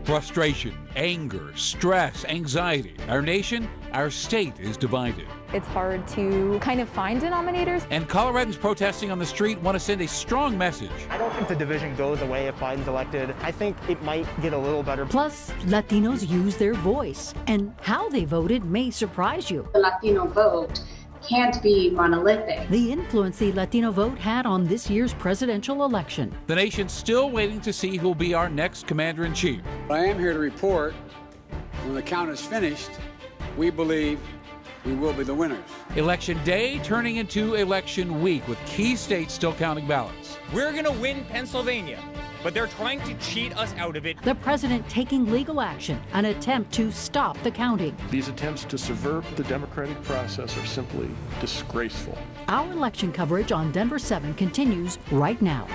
Frustration, anger, stress, anxiety. Our nation, our state is divided. It's hard to kind of find denominators. And Coloradans protesting on the street want to send a strong message. I don't think the division goes away if Biden's elected. I think it might get a little better. Plus, Latinos use their voice, and how they voted may surprise you. The Latino vote can't be monolithic. The influence the Latino vote had on this year's presidential election. The nation's still waiting to see who will be our next commander-in-chief. I am here to report, when the count is finished, we believe we will be the winners. Election day turning into election week with key states still counting ballots. We're going to win Pennsylvania, but they're trying to cheat us out of it. The president taking legal action, an attempt to stop the counting. These attempts to subvert the democratic process are simply disgraceful. Our election coverage on Denver7 continues right now.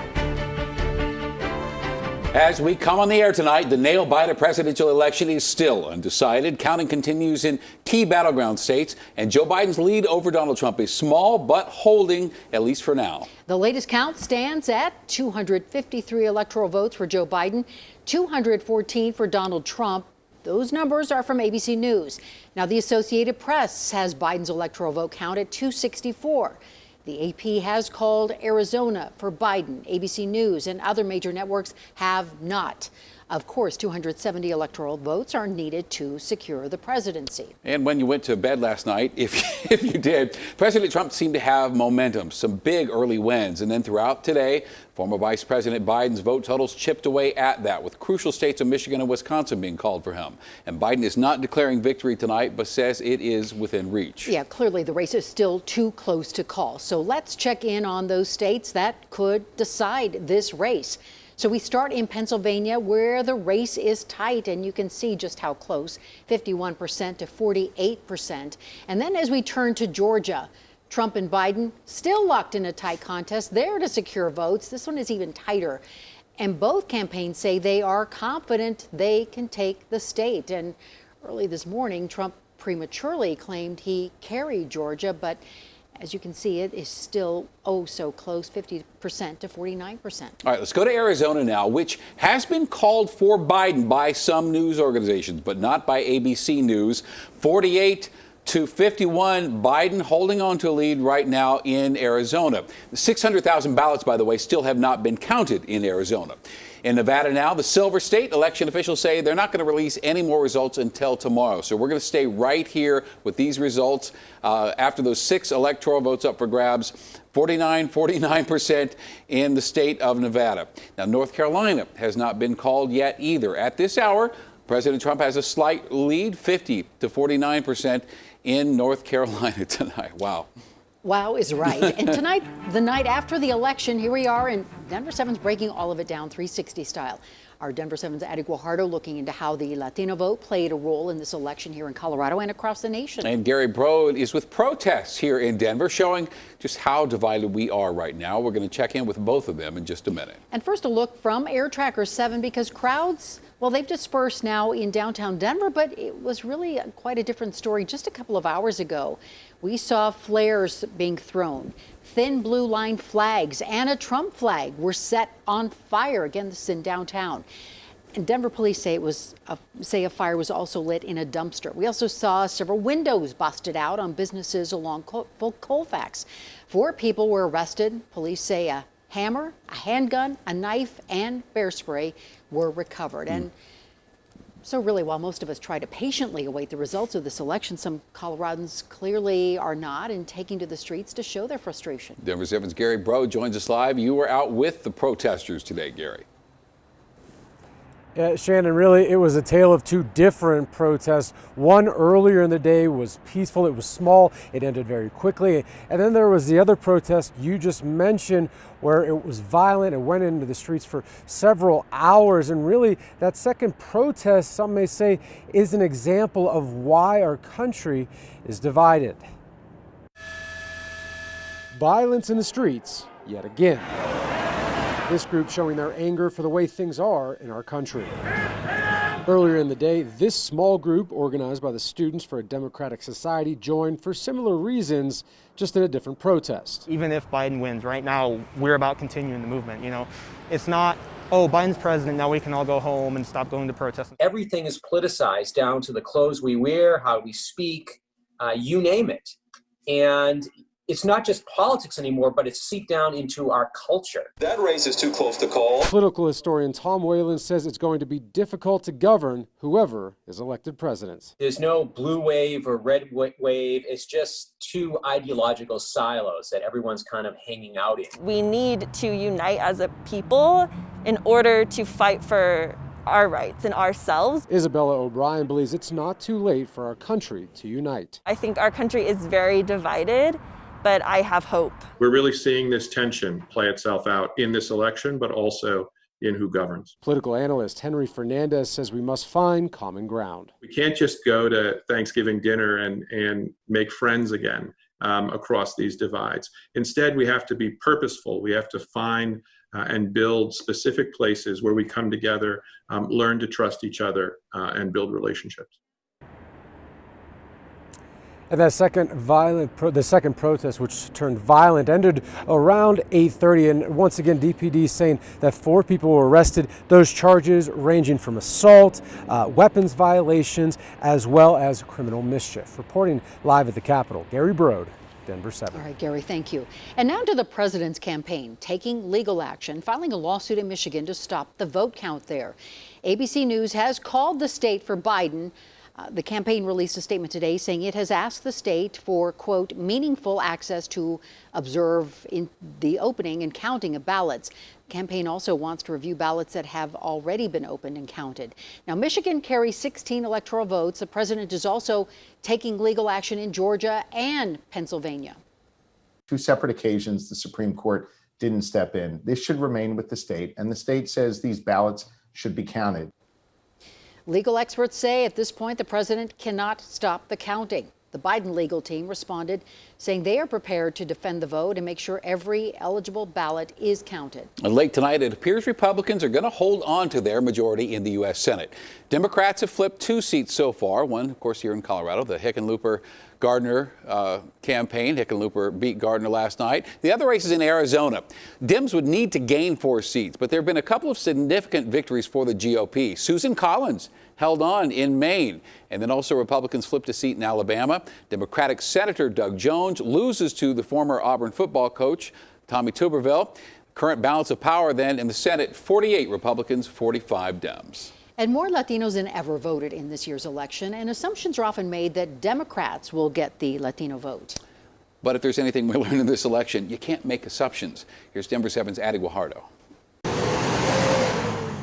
As we come on the air tonight, the nail-biter presidential election is still undecided. Counting continues in key battleground states, and Joe Biden's lead over Donald Trump is small, but holding, at least for now. The latest count stands at 253 electoral votes for Joe Biden, 214 for Donald Trump. Those numbers are from ABC News. Now, the Associated Press has Biden's electoral vote count at 264. The AP has called Arizona for Biden. ABC News and other major networks have not. Of course, 270 electoral votes are needed to secure the presidency. And when you went to bed last night, if you did, President Trump seemed to have momentum, some big early wins. And then throughout today, former Vice President Biden's vote totals chipped away at that, with crucial states of Michigan and Wisconsin being called for him. And Biden is not declaring victory tonight, but says it is within reach. Yeah, clearly the race is still too close to call. So let's check in on those states that could decide this race. So we start in Pennsylvania, where the race is tight, and you can see just how close, 51% to 48%. And then as we turn to Georgia, Trump and Biden still locked in a tight contest there to secure votes. This one is even tighter. And both campaigns say they are confident they can take the state. And early this morning, Trump prematurely claimed he carried Georgia, but as you can see, it is still so close, 50% to 49%. All right, let's go to Arizona now, which has been called for Biden by some news organizations, but not by ABC News. 48 to 51, Biden holding on to a lead right now in Arizona. 600,000 ballots, by the way, still have not been counted in Arizona. In Nevada now, the Silver State, election officials say they're not going to release any more results until tomorrow. So we're going to stay right here with these results after those 6 electoral votes up for grabs. 49% in the state of Nevada. Now, North Carolina has not been called yet either. At this hour, President Trump has a slight lead, 50 to 49% in North Carolina tonight. Wow. Wow is right. And tonight, the night after the election, here we are, and Denver7's breaking all of it down 360 style. Our Denver7's Addie Guajardo looking into how the Latino vote played a role in this election here in Colorado and across the nation. And Gary Brode is with protests here in Denver, showing just how divided we are right now. We're going to check in with both of them in just a minute. And first, a look from Air Tracker 7, because crowds, well, they've dispersed now in downtown Denver, but it was really quite a different story just a couple of hours ago. We saw flares being thrown. Thin blue line flags and a Trump flag were set on fire. Again, this is in downtown. And Denver police say a fire was also lit in a dumpster. We also saw several windows busted out on businesses along Colfax. 4 people were arrested. Police say a hammer, a handgun, a knife, and bear spray were recovered. And so really, while most of us try to patiently await the results of this election, some Coloradans clearly are not and taking to the streets to show their frustration. Denver7's Gary Brode joins us live. You were out with the protesters today, Gary. Yeah, Shannon, really, it was a tale of 2 different protests. One earlier in the day was peaceful. It was small. It ended very quickly. And then there was the other protest you just mentioned, where it was violent. It went into the streets for several hours. And really, that second protest, some may say, is an example of why our country is divided. Violence in the streets, yet again. This group showing their anger for the way things are in our country. Earlier in the day, this small group, organized by the Students for a Democratic Society, joined for similar reasons, just in a different protest. Even if Biden wins, right now, we're about continuing the movement. You know, it's not oh, Biden's president, now we can all go home and stop going to protests. Everything is politicized down to the clothes we wear, how we speak, you name it. And it's not just politics anymore, but it's seeped down into our culture. That race is too close to call. Political historian Tom Whalen says it's going to be difficult to govern whoever is elected president. There's no blue wave or red wave. It's just two ideological silos that everyone's kind of hanging out in. We need to unite as a people in order to fight for our rights and ourselves. Isabella O'Brien believes it's not too late for our country to unite. I think our country is very divided, but I have hope. We're really seeing this tension play itself out in this election, but also in who governs. Political analyst Henry Fernandez says we must find common ground. We can't just go to Thanksgiving dinner and make friends again across these divides. Instead, we have to be purposeful. We have to find and build specific places where we come together, learn to trust each other, and build relationships. And that the second protest, which turned violent, ended around 8:30. And once again, DPD saying that 4 people were arrested. Those charges ranging from assault, weapons violations, as well as criminal mischief. Reporting live at the Capitol, Gary Brode, Denver7. All right, Gary, thank you. And now to the president's campaign, taking legal action, filing a lawsuit in Michigan to stop the vote count there. ABC News has called the state for Biden. The campaign released a statement today saying it has asked the state for, quote, meaningful access to observe in the opening and counting of ballots. The campaign also wants to review ballots that have already been opened and counted. Now, Michigan carries 16 electoral votes. The president is also taking legal action in Georgia and Pennsylvania. 2 separate occasions, the Supreme Court didn't step in. This should remain with the state, and the state says these ballots should be counted. Legal experts say at this point the president cannot stop the counting. The Biden legal team responded, saying they are prepared to defend the vote and make sure every eligible ballot is counted. Late tonight, it appears Republicans are going to hold on to their majority in the U.S. Senate. Democrats have flipped 2 seats so far. One, of course, here in Colorado, the Hickenlooper-Gardner campaign. Hickenlooper beat Gardner last night. The other race is in Arizona. Dems would need to gain 4 seats, but there have been a couple of significant victories for the GOP. Susan Collins held on in Maine. And then also Republicans flipped a seat in Alabama. Democratic Senator Doug Jones loses to the former Auburn football coach, Tommy Tuberville. Current balance of power then in the Senate, 48 Republicans, 45 Dems. And more Latinos than ever voted in this year's election, and assumptions are often made that Democrats will get the Latino vote. But if there's anything we learned in this election, you can't make assumptions. Here's Denver7's Addie Guajardo.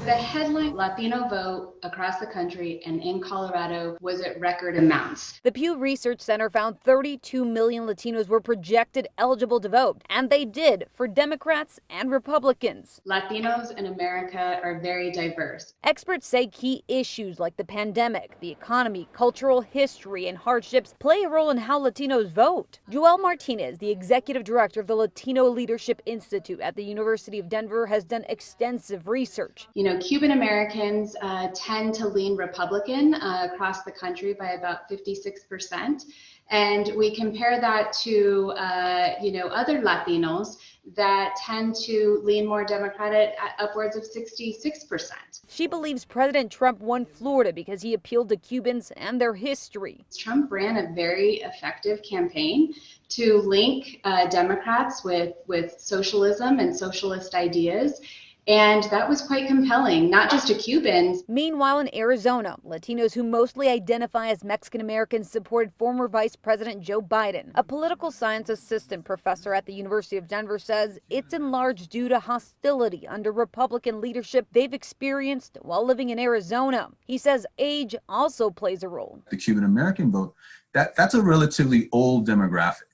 The headline Latino vote across the country and in Colorado was at record amounts. The Pew Research Center found 32 million Latinos were projected eligible to vote, and they did for Democrats and Republicans. Latinos in America are very diverse. Experts say key issues like the pandemic, the economy, cultural history, and hardships play a role in how Latinos vote. Joel Martinez, the executive director of the Latino Leadership Institute at the University of Denver, has done extensive research. Cuban Americans tend to lean Republican across the country by about 56%. And we compare that to, other Latinos that tend to lean more Democratic at upwards of 66%. She believes President Trump won Florida because he appealed to Cubans and their history. Trump ran a very effective campaign to link Democrats with socialism and socialist ideas. And that was quite compelling, not just to Cubans. Meanwhile, in Arizona, Latinos who mostly identify as Mexican Americans supported former Vice President Joe Biden. A political science assistant professor at the University of Denver says it's in large due to hostility under Republican leadership they've experienced while living in Arizona. He says age also plays a role. The Cuban American vote, that's a relatively old demographic.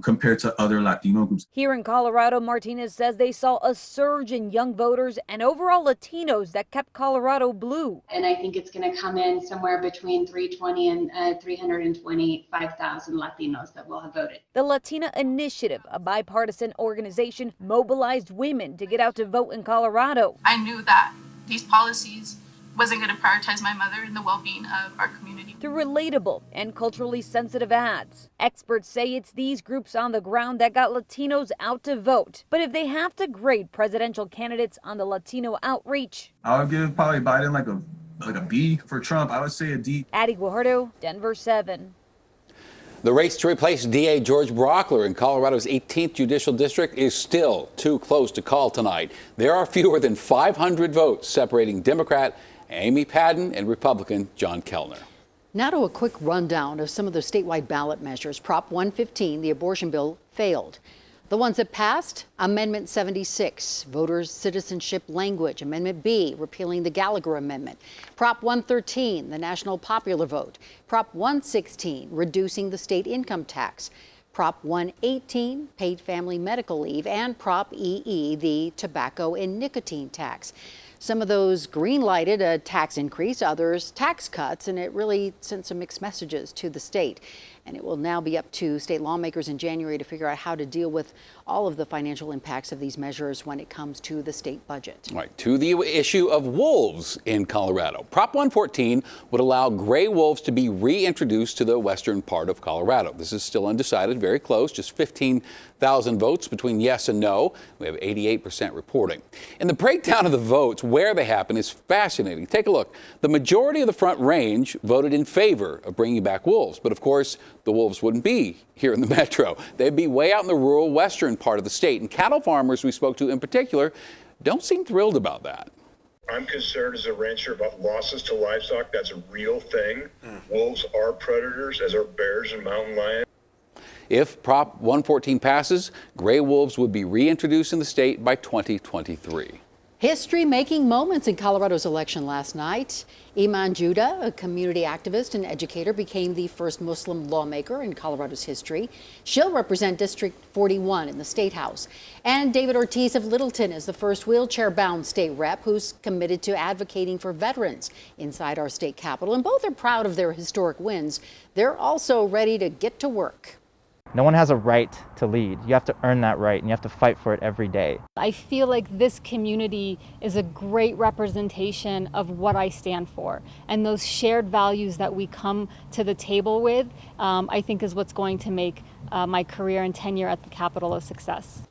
Compared to other Latino groups. Here in Colorado, Martinez says they saw a surge in young voters and overall Latinos that kept Colorado blue. And I think it's going to come in somewhere between 320 and 325,000 Latinos that will have voted. The Latina Initiative, a bipartisan organization, mobilized women to get out to vote in Colorado. I knew that these policies wasn't going to prioritize my mother and the well-being of our community. Through relatable and culturally sensitive ads, experts say it's these groups on the ground that got Latinos out to vote. But if they have to grade presidential candidates on the Latino outreach, I would give probably Biden like a B. For Trump, I would say a D. Addie Guajardo, Denver 7. The race to replace DA George Brockler in Colorado's 18th Judicial District is still too close to call tonight. There are fewer than 500 votes separating Democrat Amy Padden and Republican John Kellner. Now to a quick rundown of some of the statewide ballot measures. Prop 115, the abortion bill, failed. The ones that passed: Amendment 76, voters' citizenship language; Amendment B, repealing the Gallagher Amendment; Prop 113, the national popular vote; Prop 116, reducing the state income tax; Prop 118, paid family medical leave; and Prop EE, the tobacco and nicotine tax. Some of those green-lighted a tax increase, others tax cuts, and it really sent some mixed messages to the state. And it will now be up to state lawmakers in January to figure out how to deal with all of the financial impacts of these measures when it comes to the state budget. All right, to the issue of wolves in Colorado. Prop 114 would allow gray wolves to be reintroduced to the western part of Colorado. This is still undecided, very close, just 15,000 votes between yes and no. We have 88% reporting. And the breakdown of the votes, where they happen, is fascinating. Take a look. The majority of the Front Range voted in favor of bringing back wolves, but of course, the wolves wouldn't be here in the metro. They'd be way out in the rural western part of the state. And cattle farmers we spoke to in particular don't seem thrilled about that. I'm concerned as a rancher about losses to livestock. That's a real thing. Wolves are predators, as are bears and mountain lions. If Prop 114 passes, gray wolves would be reintroduced in the state by 2023. History-making moments in Colorado's election last night. Iman Judah, a community activist and educator, became the first Muslim lawmaker in Colorado's history. She'll represent District 41 in the State House. And David Ortiz of Littleton is the first wheelchair-bound state rep who's committed to advocating for veterans inside our state capitol. And both are proud of their historic wins. They're also ready to get to work. No one has a right to lead. You have to earn that right, and you have to fight for it every day. I feel like this community is a great representation of what I stand for. And those shared values that we come to the table with, I think is what's going to make my career and tenure at the Capitol a success.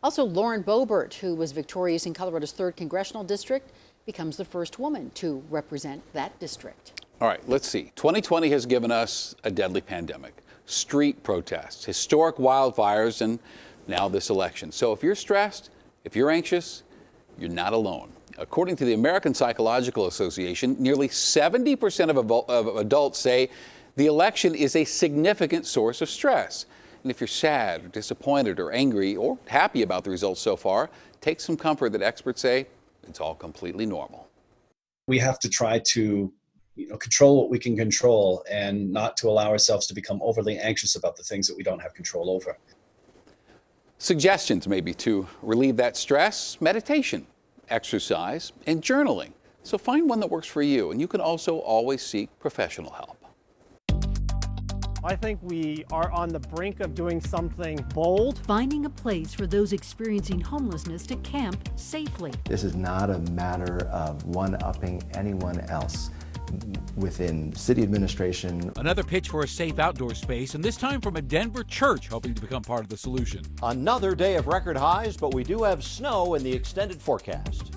Also, Lauren Boebert, who was victorious in Colorado's 3rd Congressional District, becomes the first woman to represent that district. All right, let's see. 2020 has given us a deadly pandemic, street protests, historic wildfires, and now this election. So if you're stressed, if you're anxious, you're not alone. According to the American Psychological Association, nearly 70% of adults say the election is a significant source of stress. And if you're sad or disappointed or angry or happy about the results so far, take some comfort that experts say it's all completely normal. We have to try to control what we can control and not to allow ourselves to become overly anxious about the things that we don't have control over. Suggestions maybe to relieve that stress: meditation, exercise, and journaling. So find one that works for you, and you can also always seek professional help. I think we are on the brink of doing something bold. Finding a place for those experiencing homelessness to camp safely. This is not a matter of one-upping anyone else within city administration. Another pitch for a safe outdoor space, and this time from a Denver church hoping to become part of the solution. Another day of record highs, but we do have snow in the extended forecast.